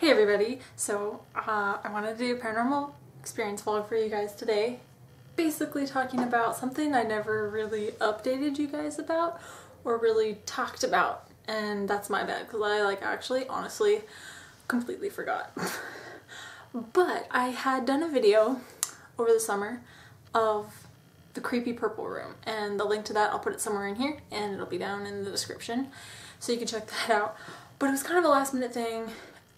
Hey everybody, so I wanted to do a paranormal experience vlog for you guys today. Basically talking about something I never really updated you guys about or really talked about, and that's my bad because I actually honestly completely forgot. But I had done a video over the summer of the creepy purple room, and the link to that I'll put it somewhere in here and it'll be down in the description so you can check that out. But it was kind of a last minute thing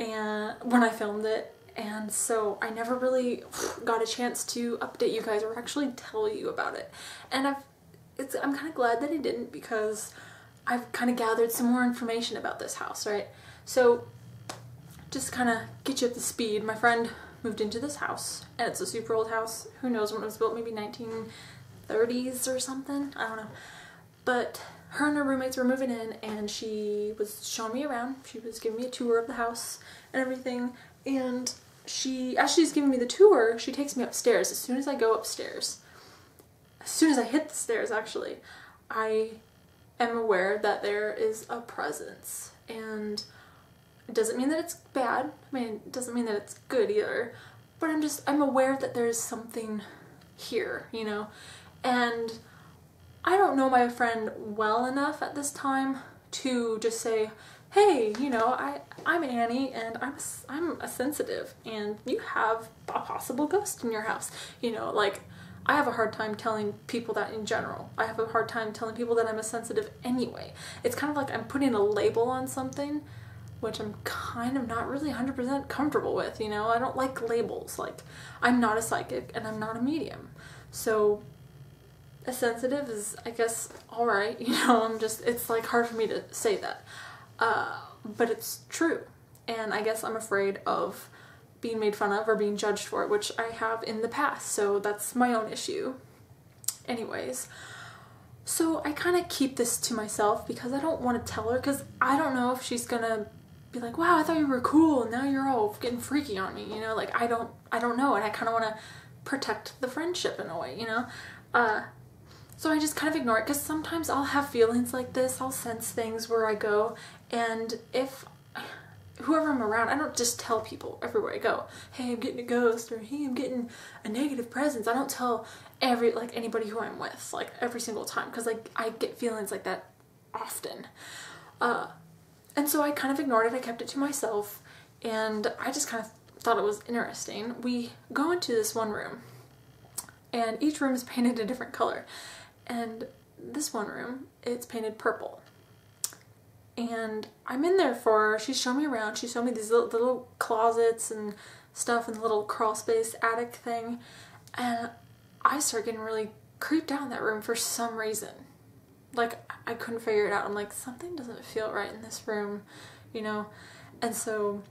and when I filmed it, and so I never really got a chance to update you guys or actually tell you about it. And I'm kind of glad that I didn't, because I've kind of gathered some more information about this house, right? So just kind of get you up to speed. My friend moved into this house, and it's a super old house. Who knows when it was built, maybe 1930s or something, I don't know. But her and her roommates were moving in, and she was showing me around. She was giving me a tour of the house and everything, and as she's giving me the tour, she takes me upstairs. As soon as I go upstairs, as soon as I hit the stairs actually, I am aware that there is a presence. And it doesn't mean that it's bad, I mean, it doesn't mean that it's good either, but I'm aware that there's something here, you know? And I don't know my friend well enough at this time to just say, hey, you know, I'm Annie and I'm a sensitive and you have a possible ghost in your house. You know, like, I have a hard time telling people that in general. I have a hard time telling people that I'm a sensitive anyway. It's kind of like I'm putting a label on something, which I'm kind of not really 100% comfortable with, you know? I don't like labels. Like, I'm not a psychic and I'm not a medium. So a sensitive is, I guess, alright, you know, it's like hard for me to say that. But it's true. And I guess I'm afraid of being made fun of or being judged for it, which I have in the past, so that's my own issue. Anyways, so I kind of keep this to myself because I don't want to tell her, because I don't know if she's gonna be like, wow, I thought you were cool and now you're all getting freaky on me, you know? Like, I don't know, and I kind of want to protect the friendship in a way, you know? So I just kind of ignore it, because sometimes I'll have feelings like this. I'll sense things where I go, and if whoever I'm around, I don't just tell people everywhere I go, hey, I'm getting a ghost, or hey, I'm getting a negative presence. I don't tell anybody who I'm with, like, every single time, because I get feelings like that often. And so I kind of ignored it. I kept it to myself, and I just kind of thought it was interesting. We go into this one room, and each room is painted a different color. And this one room, it's painted purple. And I'm in there she's showing me around, she showed me these little closets and stuff and the little crawl space attic thing. And I started getting really creeped out in that room for some reason. Like, I couldn't figure it out. I'm like, something doesn't feel right in this room, you know? And so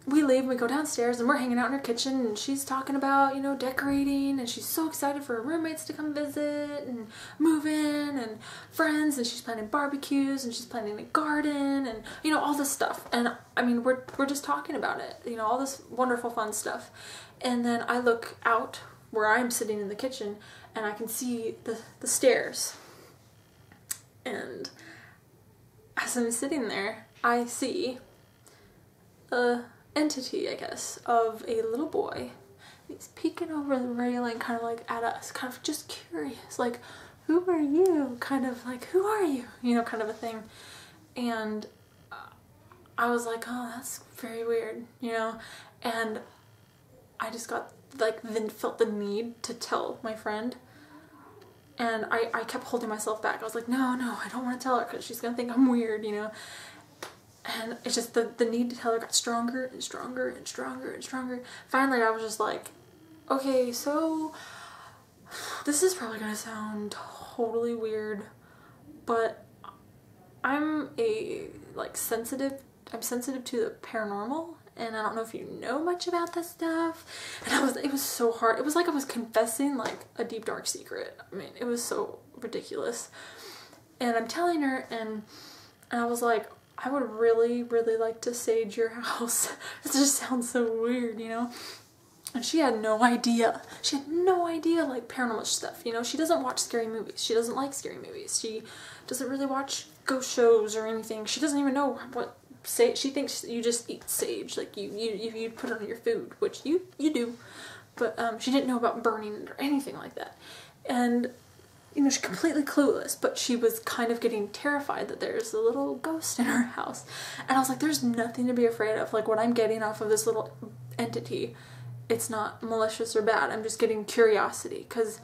we leave and we go downstairs, and we're hanging out in her kitchen, and she's talking about, you know, decorating, and she's so excited for her roommates to come visit and move in and friends, and she's planning barbecues, and she's planning a garden, and, you know, all this stuff. And I mean, we're just talking about it, you know, all this wonderful fun stuff. And then I look out where I'm sitting in the kitchen, and I can see the stairs. And as I'm sitting there, I see a entity, I guess, of a little boy. He's peeking over the railing, kind of like at us, kind of just curious, like, who are you? Kind of like, who are you? You know, kind of a thing. And I was like, oh, that's very weird, you know? And I just got, like, then felt the need to tell my friend. And I kept holding myself back. I was like, no, I don't want to tell her because she's gonna think I'm weird, you know? And it's just the need to tell her got stronger and stronger and stronger and stronger. Finally, I was just like, okay, so this is probably gonna sound totally weird, but I'm sensitive to the paranormal, and I don't know if you know much about this stuff. And it was so hard. It was like I was confessing like a deep dark secret. I mean, it was so ridiculous. And I'm telling her, and I was like, I would really, really like to sage your house. It just sounds so weird, you know? And she had no idea. She had no idea, like, paranormal stuff, you know? She doesn't watch scary movies. She doesn't like scary movies. She doesn't really watch ghost shows or anything. She doesn't even know what she thinks you just eat sage, like you put it on your food, which you do, but she didn't know about burning it or anything like that. And you know, she's completely clueless, but she was kind of getting terrified that there's a little ghost in her house. And I was like, there's nothing to be afraid of. Like, what I'm getting off of this little entity, it's not malicious or bad. I'm just getting curiosity, because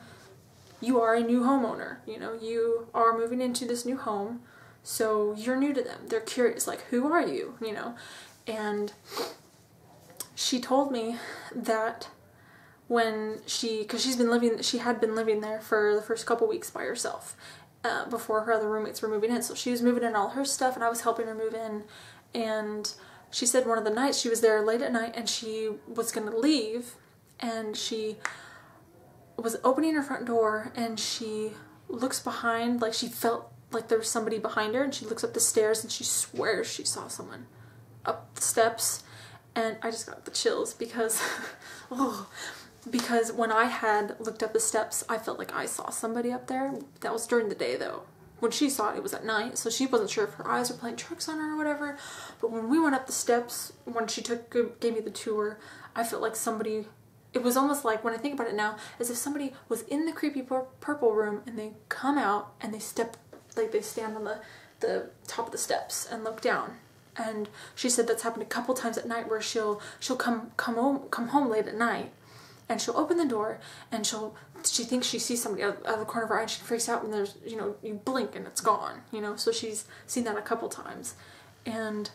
you are a new homeowner. You know, you are moving into this new home, so you're new to them. They're curious, like, who are you? You know? And she told me that when because she had been living there for the first couple weeks by herself before her other roommates were moving in. So she was moving in all her stuff, and I was helping her move in. And she said one of the nights she was there late at night, and she was going to leave, and she was opening her front door, and she looks behind, like she felt like there was somebody behind her, and she looks up the stairs, and she swears she saw someone up the steps. And I just got the chills because oh, because when I had looked up the steps, I felt like I saw somebody up there. That was during the day, though. When she saw it, it was at night, so she wasn't sure if her eyes were playing tricks on her or whatever. But when we went up the steps, when she gave me the tour, I felt like somebody, it was almost like, when I think about it now, as if somebody was in the creepy purple room, and they come out and they stand on the top of the steps and look down. And she said that's happened a couple times at night, where she'll come home late at night, and she'll open the door, and she thinks she sees somebody out of the corner of her eye, and she freaks out, and there's, you know, you blink and it's gone, you know. So she's seen that a couple times, and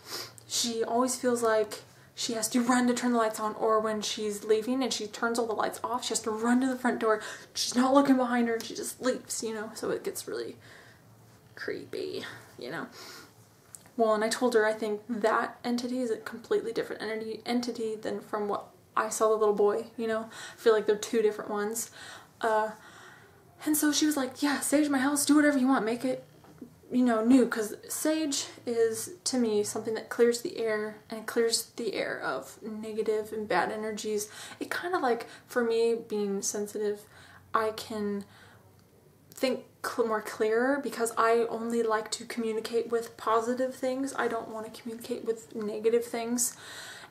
she always feels like she has to run to turn the lights on, or when she's leaving and she turns all the lights off, she has to run to the front door. She's not looking behind her, and she just leaves, you know. So it gets really creepy, you know. Well, and I told her I think that entity is a completely different entity than from what I saw the little boy, you know. I feel like they're two different ones. And so she was like, yeah, sage my house, do whatever you want, make it, you know, new, because sage is, to me, something that clears the air, and it clears the air of negative and bad energies. It kind of like, for me, being sensitive, I can think more clearer, because I only like to communicate with positive things. I don't want to communicate with negative things.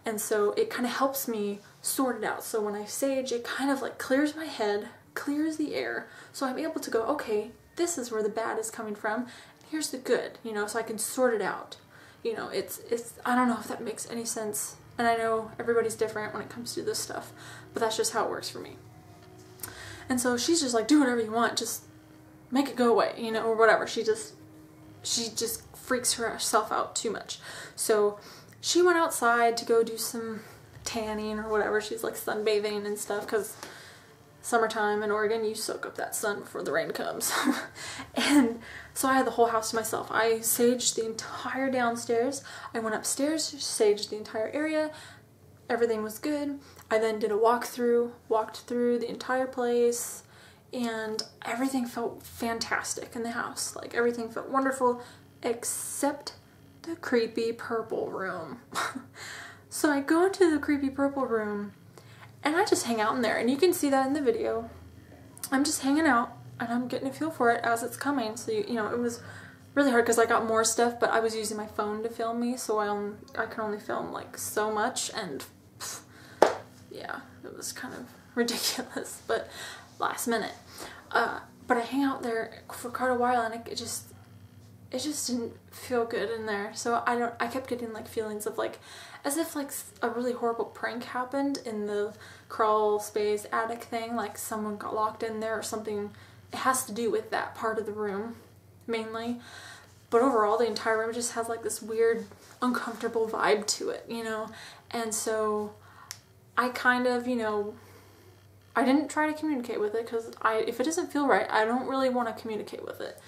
And so it kind of helps me sort it out. So when I sage, it kind of like clears my head, clears the air, so I'm able to go, okay, this is where the bad is coming from, and here's the good, you know, so I can sort it out. You know, it's I don't know if that makes any sense, and I know everybody's different when it comes to this stuff, but that's just how it works for me. And so she's just like, do whatever you want, just make it go away, you know, or whatever. She just freaks herself out too much. So she went outside to go do some tanning or whatever. She's like sunbathing and stuff, because summertime in Oregon, you soak up that sun before the rain comes. And so I had the whole house to myself. I saged the entire downstairs. I went upstairs, saged the entire area. Everything was good. I then did a walked through the entire place, and everything felt fantastic in the house. Like, everything felt wonderful, except the creepy purple room. So I go into the creepy purple room, and I just hang out in there, and you can see that in the video. I'm just hanging out, and I'm getting a feel for it as it's coming. So, you know, it was really hard because I got more stuff, but I was using my phone to film me, so I can only film like so much, and yeah, it was kind of ridiculous, but last minute. But I hang out there for quite a while, and it just didn't feel good in there. So I kept getting like feelings of like, as if like a really horrible prank happened in the crawl space attic thing, like someone got locked in there or something. It has to do with that part of the room mainly, but overall the entire room just has like this weird uncomfortable vibe to it, you know. And so I kind of, you know, I didn't try to communicate with it, because if it doesn't feel right, I don't really want to communicate with it.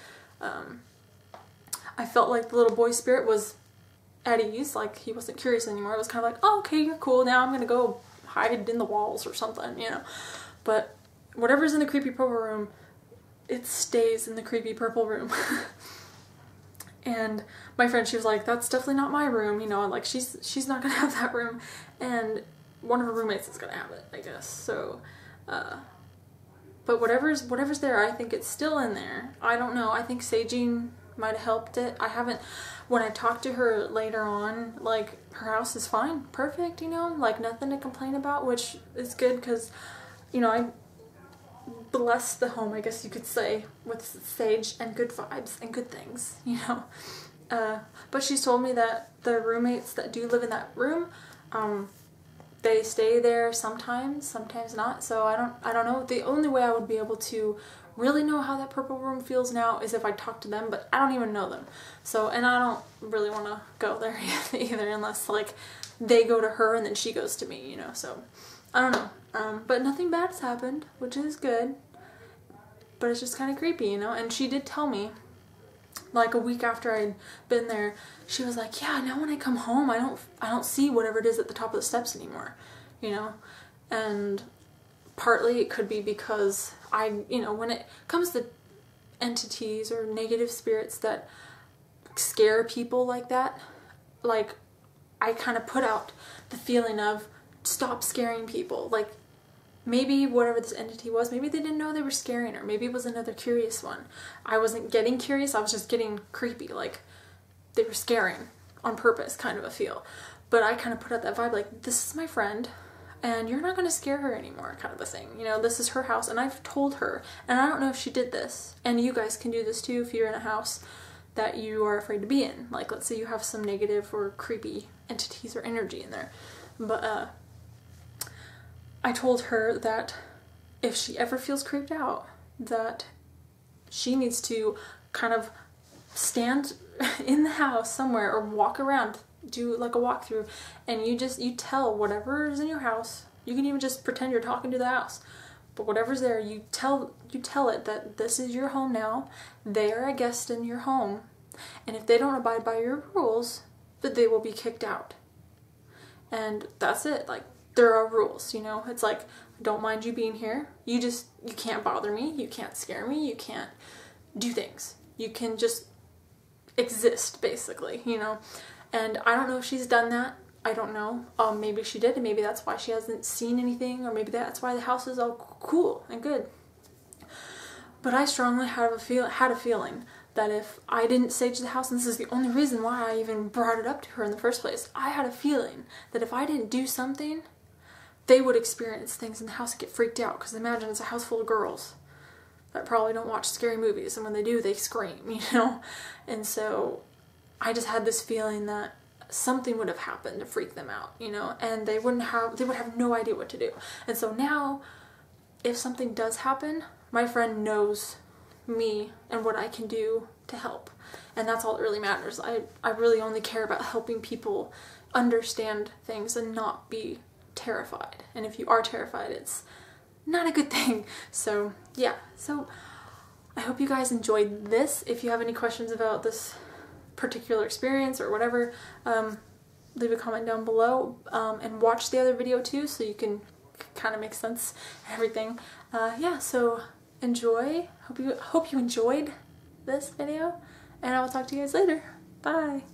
I felt like the little boy spirit was at ease, like he wasn't curious anymore. It was kind of like, oh, okay, you're cool, now I'm gonna go hide in the walls or something, you know. But whatever's in the creepy purple room, it stays in the creepy purple room. And my friend, she was like, that's definitely not my room, you know, and like she's not gonna have that room, and one of her roommates is gonna have it, I guess. So but whatever's there, I think it's still in there. I don't know, I think saging might have helped it. I haven't, when I talked to her later on, like, her house is fine, perfect, you know, like, nothing to complain about, which is good because, you know, I blessed the home, I guess you could say, with sage and good vibes and good things, you know. But she's told me that the roommates that do live in that room, they stay there sometimes, sometimes not. So I don't know. The only way I would be able to really know how that purple room feels now is if I talk to them, but I don't even know them. So, and I don't really want to go there either unless like they go to her and then she goes to me, you know. So I don't know. But nothing bad's happened, which is good. But it's just kind of creepy, you know. And she did tell me, like a week after I'd been there, she was like, yeah, now when I come home, I don't see whatever it is at the top of the steps anymore, you know. And partly it could be because you know, when it comes to entities or negative spirits that scare people like that, like, I kind of put out the feeling of stop scaring people. Like, maybe whatever this entity was, maybe they didn't know they were scaring her. Maybe it was another curious one. I wasn't getting curious, I was just getting creepy, like they were scaring on purpose, kind of a feel. But I kind of put out that vibe, like, this is my friend, and you're not going to scare her anymore, kind of a thing. You know, this is her house, and I've told her, and I don't know if she did this, and you guys can do this too if you're in a house that you are afraid to be in. Like, let's say you have some negative or creepy entities or energy in there. But, I told her that if she ever feels creeped out, that she needs to kind of stand in the house somewhere or walk around, do like a walkthrough, and you tell whatever is in your house. You can even just pretend you're talking to the house, but whatever's there, you tell it that this is your home now. They are a guest in your home, and if they don't abide by your rules, that they will be kicked out. And that's it. Like, there are rules, you know. It's like, I don't mind you being here. You can't bother me. You can't scare me. You can't do things. You can just exist, basically, you know. And I don't know if she's done that. I don't know. Maybe she did, and maybe that's why she hasn't seen anything, or maybe that's why the house is all cool and good. But I strongly had a feeling that if I didn't sage the house, and this is the only reason why I even brought it up to her in the first place, I had a feeling that if I didn't do something, they would experience things in the house and get freaked out. Because imagine it's a house full of girls that probably don't watch scary movies, and when they do, they scream, you know? And so I just had this feeling that something would have happened to freak them out, you know? And they would have no idea what to do. And so now, if something does happen, my friend knows me and what I can do to help. And that's all that really matters. I really only care about helping people understand things and not be terrified. And if you are terrified, it's not a good thing. So yeah, so I hope you guys enjoyed this. If you have any questions about this particular experience or whatever, leave a comment down below, and watch the other video too, so you can kind of make sense and everything. Yeah, so enjoy. Hope you enjoyed this video, and I will talk to you guys later. Bye.